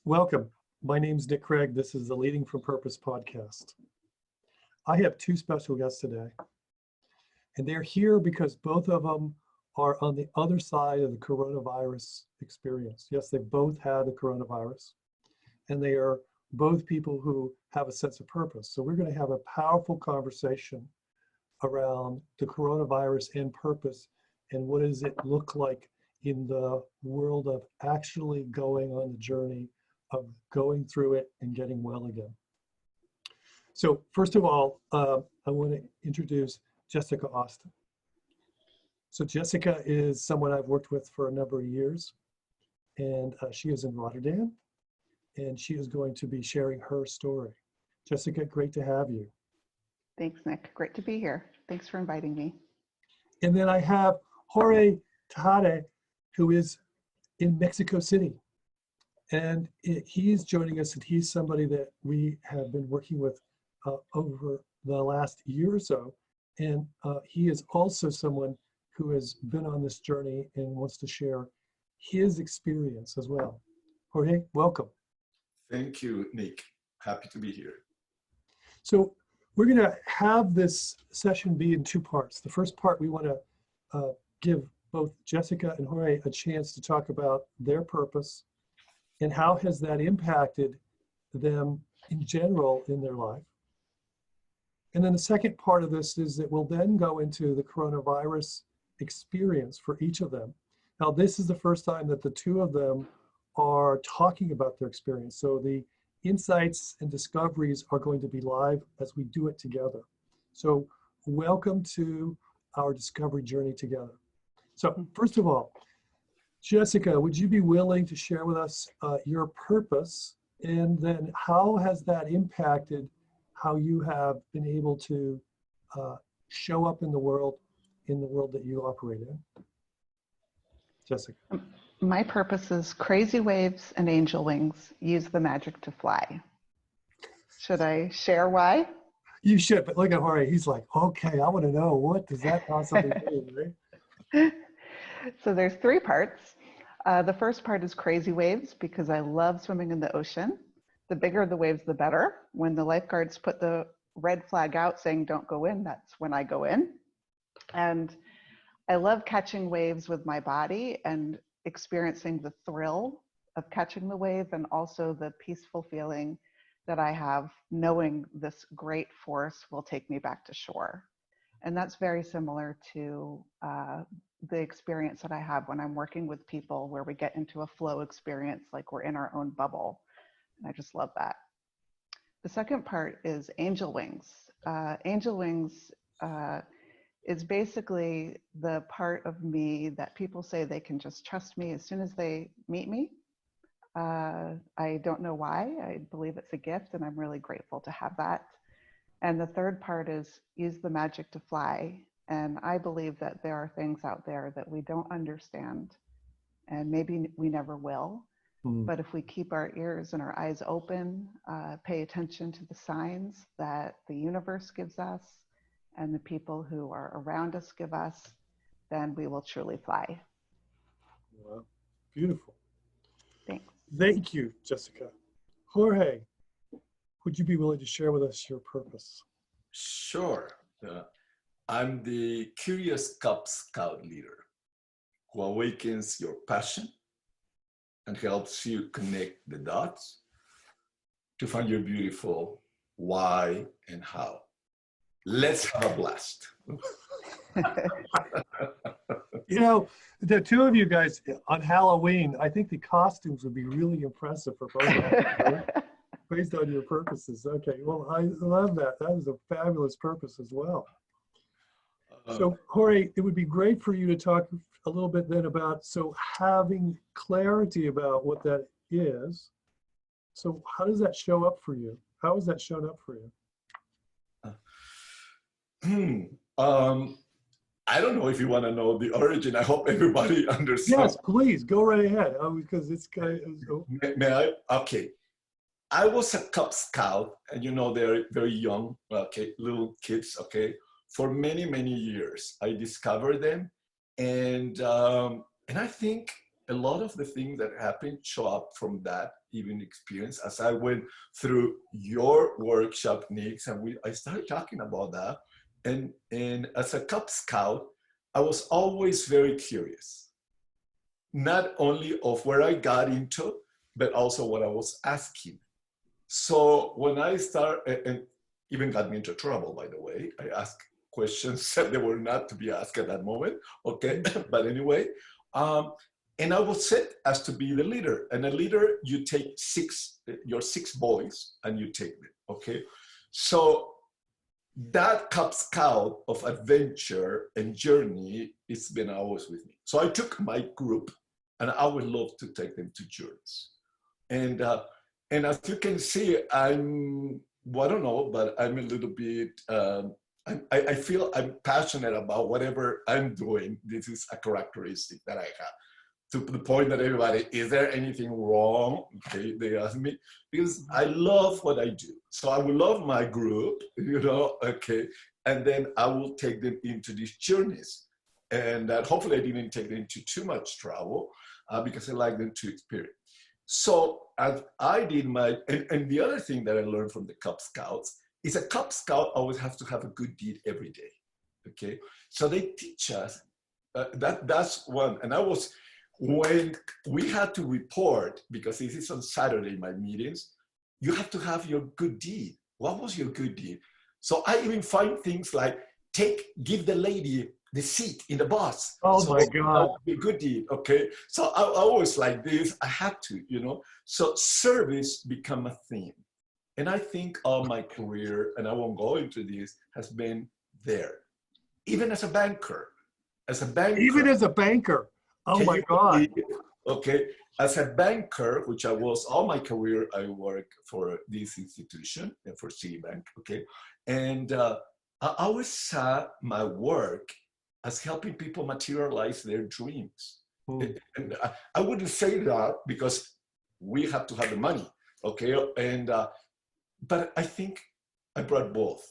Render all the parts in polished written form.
Welcome. My name's Nick Craig. This is the Leading from Purpose podcast. I have two special guests today, and they're here because both of them are on the other side of the coronavirus experience. Yes, they both had the coronavirus, and they are both people who have a sense of purpose. So we're going to have a powerful conversation around the coronavirus and purpose, and what does it look like in the world of actually going on the journey of going through it and getting well again. So first of all, I want to introduce Jessica Austin. So Jessica is someone I've worked with for a number of years, and she is in Rotterdam, and she is going to be sharing her story. Jessica, great to have you. Thanks, Nick. Great to be here. Thanks for inviting me. And then I have Jorge Tejado, who is in Mexico City. And he's joining us, and he's somebody that we have been working with over the last year or so. And he is also someone who has been on this journey and wants to share his experience as well. Jorge, welcome. Thank you, Nick. Happy to be here. So we're going to have this session be in two parts. The first part, we want to give both Jessica and Jorge a chance to talk about their purpose and how has that impacted them in general in their life. And then the second part of this is that we'll then go into the coronavirus experience for each of them. Now, this is the first time that the two of them are talking about their experience. So the insights and discoveries are going to be live as we do it together. So welcome to our discovery journey together. So first of all, Jessica, would you be willing to share with us your purpose, and then how has that impacted how you have been able to show up in the world that you operate in? Jessica. My purpose is crazy waves and angel wings. Use the magic to fly. Should I share why? You should, but look at Jorge. He's like, okay, I want to know, what does that possibly mean, right? So there's three parts. The first part is crazy waves because I love swimming in the ocean. The bigger the waves, the better. When the lifeguards put the red flag out saying don't go in, that's when I go in. And I love catching waves with my body and experiencing the thrill of catching the wave, and also the peaceful feeling that I have knowing this great force will take me back to shore. And that's very similar to the experience that I have when I'm working with people, where we get into a flow experience, like we're in our own bubble. And I just love that. The second part is angel wings. Angel wings is basically the part of me that people say they can just trust me as soon as they meet me. I don't know why. I believe it's a gift, and I'm really grateful to have that. And the third part is use the magic to fly. And I believe that there are things out there that we don't understand, and maybe we never will. But if we keep our ears and our eyes open, pay attention to the signs that the universe gives us and the people who are around us give us, then we will truly fly. Wow, beautiful. Thanks. Thank you, Jessica. Jorge, would you be willing to share with us your purpose? Sure. I'm the curious Cub Scout leader who awakens your passion and helps you connect the dots to find your beautiful why and how. Let's have a blast. You know, the two of you guys on Halloween, I think the costumes would be really impressive for both of you, right? Based on your purposes. Okay, well, I love that. That is a fabulous purpose as well. So, Jorge, it would be great for you to talk a little bit then about, so having clarity about what that is. So how does that show up for you? How has that shown up for you? I don't know if you want to know the origin. I hope everybody understands. Yes, please, go right ahead. Because it's kind of... May I? Okay. I was a Cub Scout, and you know, they're very young, okay, little kids, okay. For many, many years, I discovered them. And I think a lot of the things that happened show up from that even experience. As I went through your workshop, Nix, and I started talking about that. And as a Cub Scout, I was always very curious, not only of where I got into, but also what I was asking. So when I started, and even got me into trouble, by the way, I asked questions that they were not to be asked at that moment, okay? But anyway, and I was set as to be the leader. And a leader, you take your 6 boys and you take them, okay? So that Cub Scout of adventure and journey, it's been always with me. So I took my group and I would love to take them to journeys. And as you can see, well, I don't know, but I'm a little bit, I feel I'm passionate about whatever I'm doing. This is a characteristic that I have. To the point that everybody, is there anything wrong? Okay, they ask me, because I love what I do. So I will love my group, okay, and then I will take them into these journeys. And hopefully I didn't take them into too much travel because I like them to experience. So as I did and the other thing that I learned from the Cub Scouts is a Cub Scout always has to have a good deed every day, okay? So they teach us, that's one, and when we had to report, because this is on Saturday, my meetings, you have to have your good deed. What was your good deed? So I even find things like give the lady the seat in the bus. Oh so my God. Be good deed, okay? So I always like this, I had to, So service become a theme. And I think all my career, and I won't go into this, has been there. Even as a banker. Even as a banker. Oh my God. Okay, as a banker, which I was all my career, I worked for this institution, for Citibank, okay? And I always saw my work as helping people materialize their dreams. And I wouldn't say that because we have to have the money, okay? And but I think I brought both.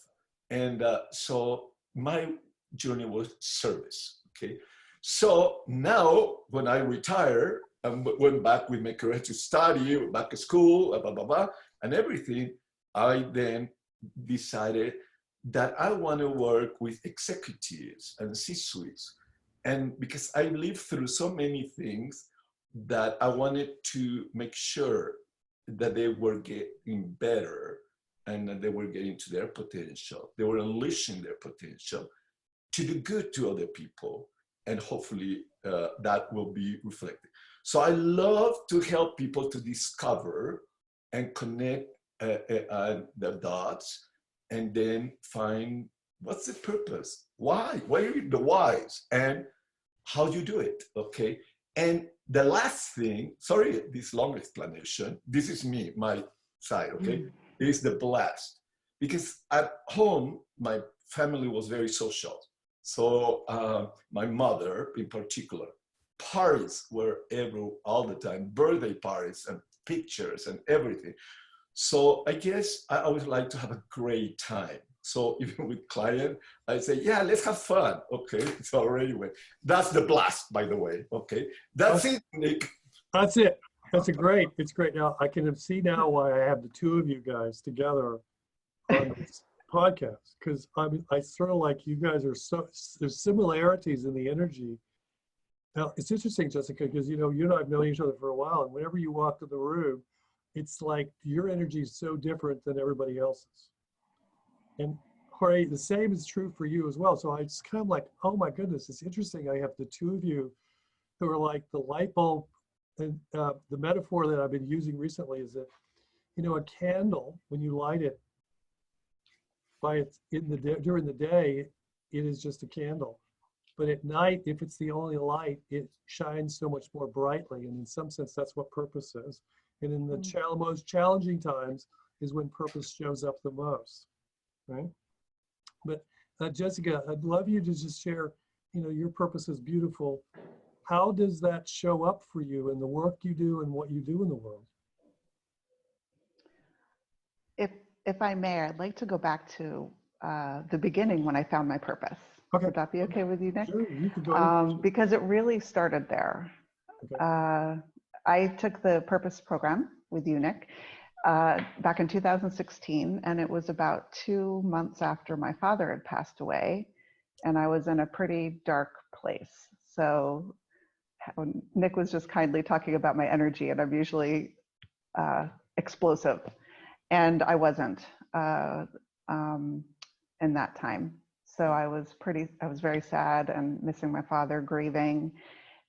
And so my journey was service, okay? So now when I retire and went back with my career to study, went back to school, blah, blah, blah, and everything, I then decided that I want to work with executives and C-suites. And because I lived through so many things that I wanted to make sure that they were getting better and that they were getting to their potential. They were unleashing their potential to do good to other people. And hopefully that will be reflected. So I love to help people to discover and connect the dots and then find what's the purpose? Why? What are the whys? And how you do it, okay? And the last thing, sorry, this long explanation, this is me, my side, okay? Is the blast. Because at home, my family was very social. So my mother in particular, parties were all the time, birthday parties and pictures and everything. So I guess I always like to have a great time. So even with client, I say, yeah, let's have fun. Okay, so anyway, that's the blast, by the way. Okay, that's it, Nick. That's it. That's great. It's great. Now I can see now why I have the two of you guys together on this podcast, because I sort of like you guys are there's similarities in the energy. Now it's interesting, Jessica, because you and I have known each other for a while, and whenever you walk in the room, it's like your energy is so different than everybody else's. And Jorge, the same is true for you as well. So I just kind of like, oh my goodness, it's interesting. I have the two of you who are like the light bulb. And the metaphor that I've been using recently is that, a candle, when you light it during the day, it is just a candle. But at night, if it's the only light, it shines so much more brightly. And in some sense, that's what purpose is. And in the most challenging times is when purpose shows up the most, right? But Jessica, I'd love you to just share, your purpose is beautiful. How does that show up for you in the work you do and what you do in the world? If I may, I'd like to go back to the beginning when I found my purpose. Okay. Would that be okay with you, Nick? Sure, you can go ahead. Because it really started there. I took the Purpose program with you, Nick, back in 2016, and it was about 2 months after my father had passed away, and I was in a pretty dark place. So Nick was just kindly talking about my energy, and I'm usually explosive, and I wasn't in that time. So I was very sad and missing my father, grieving.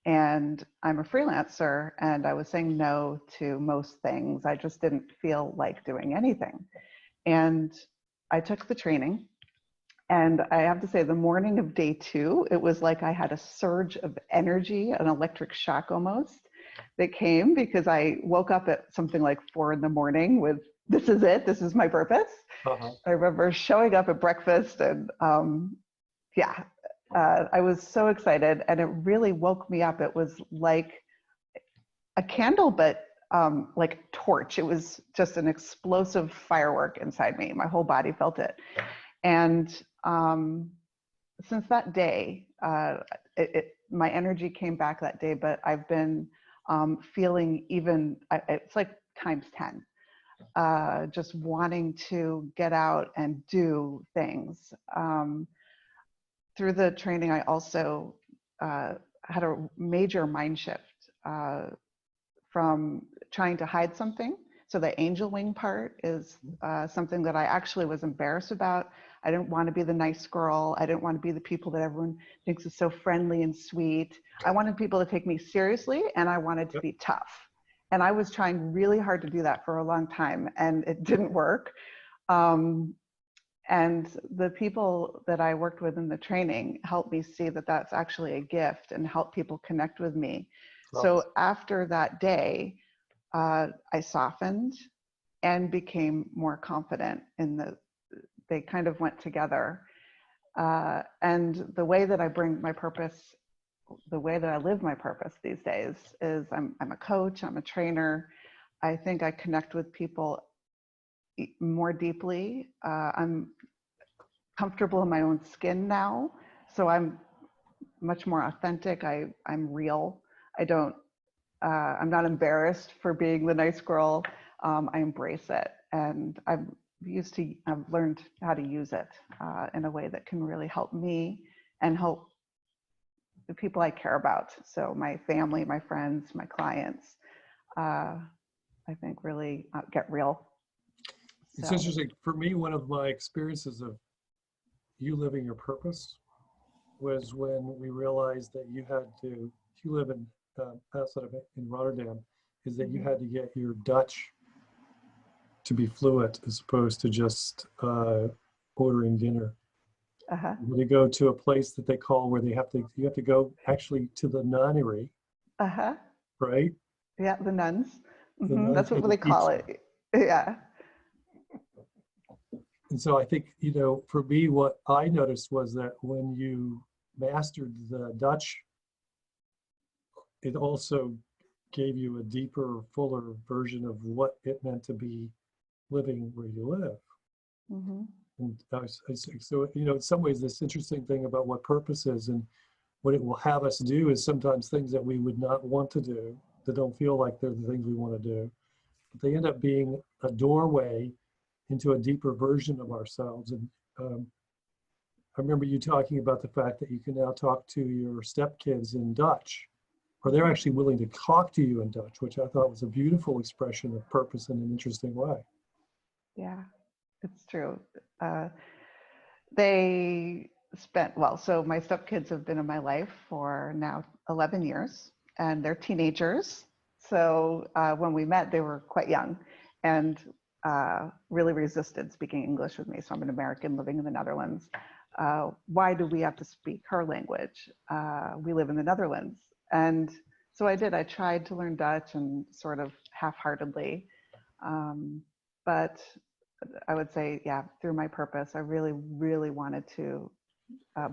And I'm a freelancer, and I was saying no to most things. I just didn't feel like doing anything. And I took the training, and I have to say, the morning of day 2, it was like I had a surge of energy, an electric shock almost, that came because I woke up at something like 4 in the morning with, this is it, this is my purpose. I remember showing up at breakfast, and I was so excited, and it really woke me up. It was like a candle, but like torch. It was just an explosive firework inside me. My whole body felt it. And since that day, my energy came back that day, but I've been feeling even, it's like times 10, just wanting to get out and do things. Through the training, I also had a major mind shift from trying to hide something. So the angel wing part is something that I actually was embarrassed about. I didn't want to be the nice girl. I didn't want to be the people that everyone thinks is so friendly and sweet. I wanted people to take me seriously, and I wanted to be tough. And I was trying really hard to do that for a long time, and it didn't work. And the people that I worked with in the training helped me see that that's actually a gift and help people connect with me. So after that day, I softened and became more confident they kind of went together. And the way that I bring my purpose, the way that I live my purpose these days is I'm a coach, I'm a trainer. I think I connect with people more deeply. I'm comfortable in my own skin now, so I'm much more authentic. I'm real. I'm not embarrassed for being the nice girl. I embrace it, and I've learned how to use it in a way that can really help me and help the people I care about. So my family, my friends, my clients, I think really get real. It's interesting. For me, one of my experiences of you living your purpose was when we realized that you live in in Rotterdam, is that you had to get your Dutch to be fluent as opposed to just ordering dinner. You go to a place that they call where you have to go actually to the nunnery, right? Yeah, the nuns. The nuns That's what they call it. Yeah. And so I think, for me, what I noticed was that when you mastered the Dutch, it also gave you a deeper, fuller version of what it meant to be living where you live. And so, in some ways, this interesting thing about what purpose is and what it will have us do is sometimes things that we would not want to do, that don't feel like they're the things we want to do, but they end up being a doorway into a deeper version of ourselves. And I remember you talking about the fact that you can now talk to your stepkids in Dutch, or they're actually willing to talk to you in Dutch, which I thought was a beautiful expression of purpose in an interesting way. Yeah, it's true. So my stepkids have been in my life for now 11 years, and they're teenagers. So when we met, they were quite young and really resisted speaking English with me. So I'm an American living in the Netherlands. Why do we have to speak her language? We live in the Netherlands. And so I did. I tried to learn Dutch and sort of half-heartedly. But I would say, through my purpose, I really, really wanted to.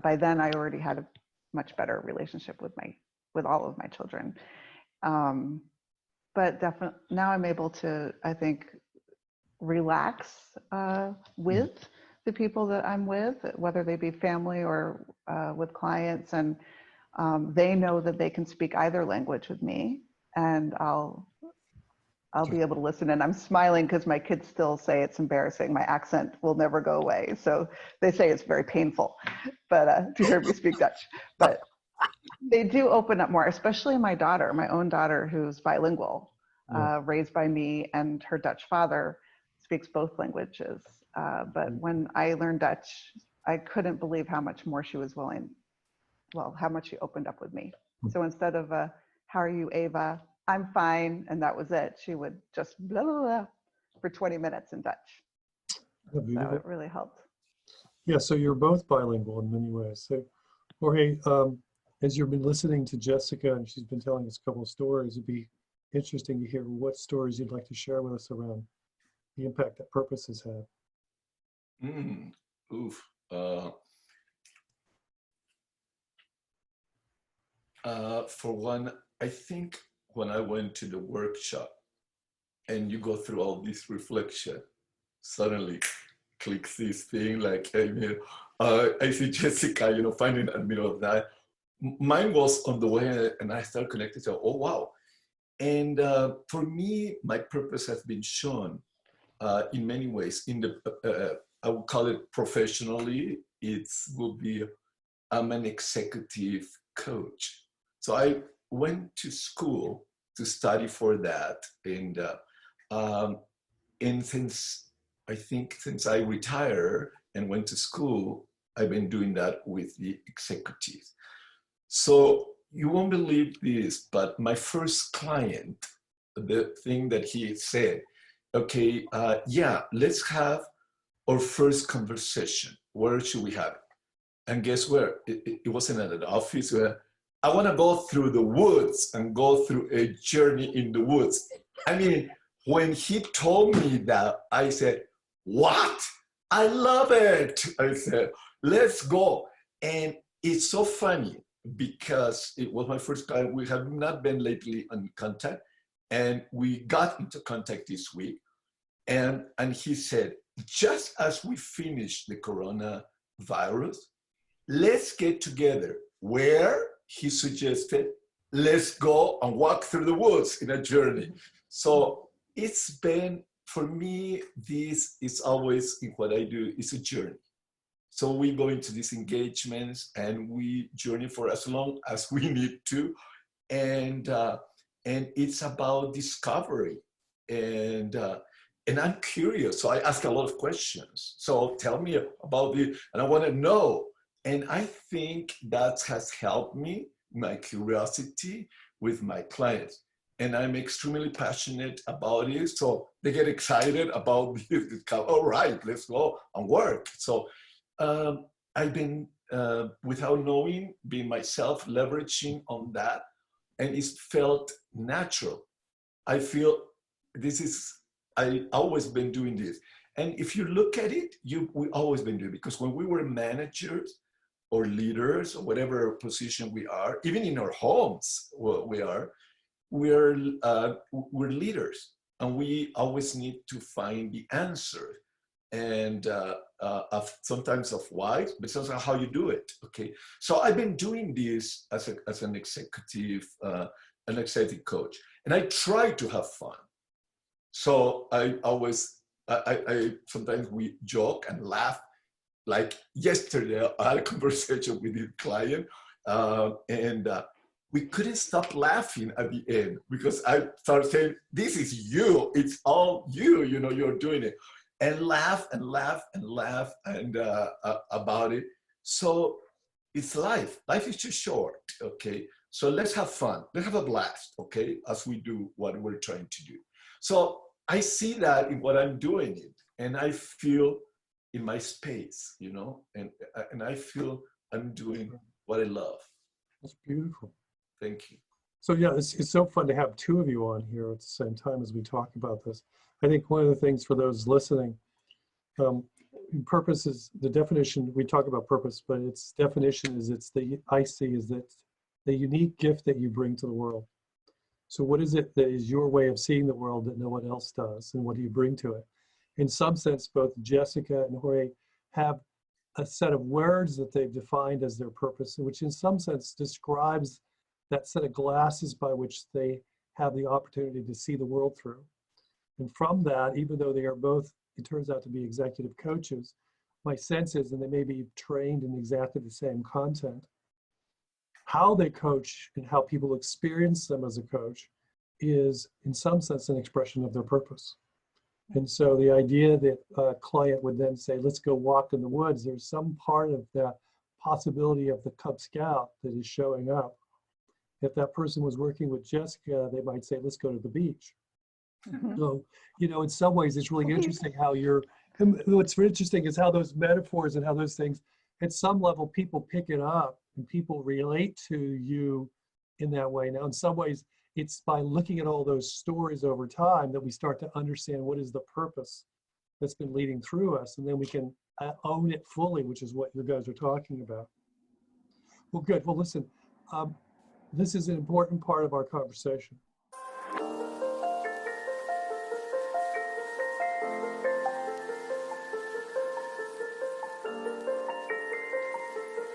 By then, I already had a much better relationship with all of my children. But definitely now I'm able to, I think, relax with the people that I'm with, whether they be family or with clients. And They know that they can speak either language with me, and I'll be able to listen. And I'm smiling because my kids still say it's embarrassing. My accent will never go away. So they say it's very painful, but to hear me speak Dutch. But they do open up more, especially my daughter, my own daughter, who's bilingual, raised by me, and her Dutch father speaks both languages. But when I learned Dutch, I couldn't believe how much more she was willing, well, how much she opened up with me. So instead of, how are you, Ava? I'm fine, and that was it. She would just blah, blah, blah for 20 minutes in Dutch. So it really helped. Yeah, so you're both bilingual in many ways. So Jorge, as you've been listening to Jessica and she's been telling us a couple of stories, it'd be interesting to hear what stories you'd like to share with us around the impact that purpose has had. Oof. For one, I think when I went to the workshop and you go through all this reflection, suddenly clicks this thing like, hey, I see Jessica, finding a middle of that. Mine was on the way and I started connecting to, oh, wow. And for me, my purpose has been shown in many ways. In the, I would call it professionally, I'm an executive coach. So I went to school to study for that. And since I retired and went to school, I've been doing that with the executives. So you won't believe this, but my first client, the thing that he said, okay, yeah, let's have our first conversation. Where should we have it? And guess where? It wasn't at an office where I want to go through the woods and go through a journey in the woods. I mean, when he told me that, I said, what? I love it. I said, let's go. And it's so funny because it was my first time. We have not been lately in contact, and we got into contact this week. And he said, just as we finish the coronavirus, let's get together. Where? He suggested, let's go and walk through the woods in a journey. So it's been, for me, this is always in what I do, it's a journey. So we go into these engagements and we journey for as long as we need to. And it's about discovery. And I'm curious, so I ask a lot of questions. So tell me about it, and I want to know. And I think that has helped me, my curiosity with my clients. And I'm extremely passionate about it. So they get excited about this. All right, let's go and work. So I've been, without knowing, being myself, leveraging on that. And it's felt natural. I feel I've always been doing this. And if you look at it, we've always been doing it. Because when we were managers, or leaders, or whatever position we are, even in our homes, we're leaders, and we always need to find the answer, and sometimes of why, but sometimes how you do it. Okay, so I've been doing this as an executive coach, and I try to have fun. So I sometimes we joke and laugh. Like yesterday, I had a conversation with a client, and we couldn't stop laughing at the end because I started saying, this is you, it's all you, you're doing it. And laugh and laugh and laugh and about it. So it's life. Life is too short, okay? So let's have fun, let's have a blast, okay? As we do what we're trying to do. So I see that in what I'm doing it, and I feel in my space, and I feel I'm doing what I love. That's beautiful. Thank you. So yeah, it's so fun to have two of you on here at the same time as we talk about this. I think one of the things for those listening, purpose is the definition. We talk about purpose, but its definition is that the unique gift that you bring to the world. So what is it that is your way of seeing the world that no one else does, and what do you bring to it? In some sense, both Jessica and Jorge have a set of words that they've defined as their purpose, which in some sense describes that set of glasses by which they have the opportunity to see the world through. And from that, even though they are both, it turns out to be executive coaches, my sense is, and they may be trained in exactly the same content, how they coach and how people experience them as a coach is in some sense an expression of their purpose. And so the idea that a client would then say, let's go walk in the woods, there's some part of that possibility of the Cub Scout that is showing up. If that person was working with Jessica, they might say, let's go to the beach. So, you know, in some ways, it's really interesting how what's interesting is how those metaphors and how those things, at some level, people pick it up and people relate to you in that way. Now, in some ways, it's by looking at all those stories over time that we start to understand what is the purpose that's been leading through us. And then we can own it fully, which is what you guys are talking about. Well, good. Well, listen, this is an important part of our conversation.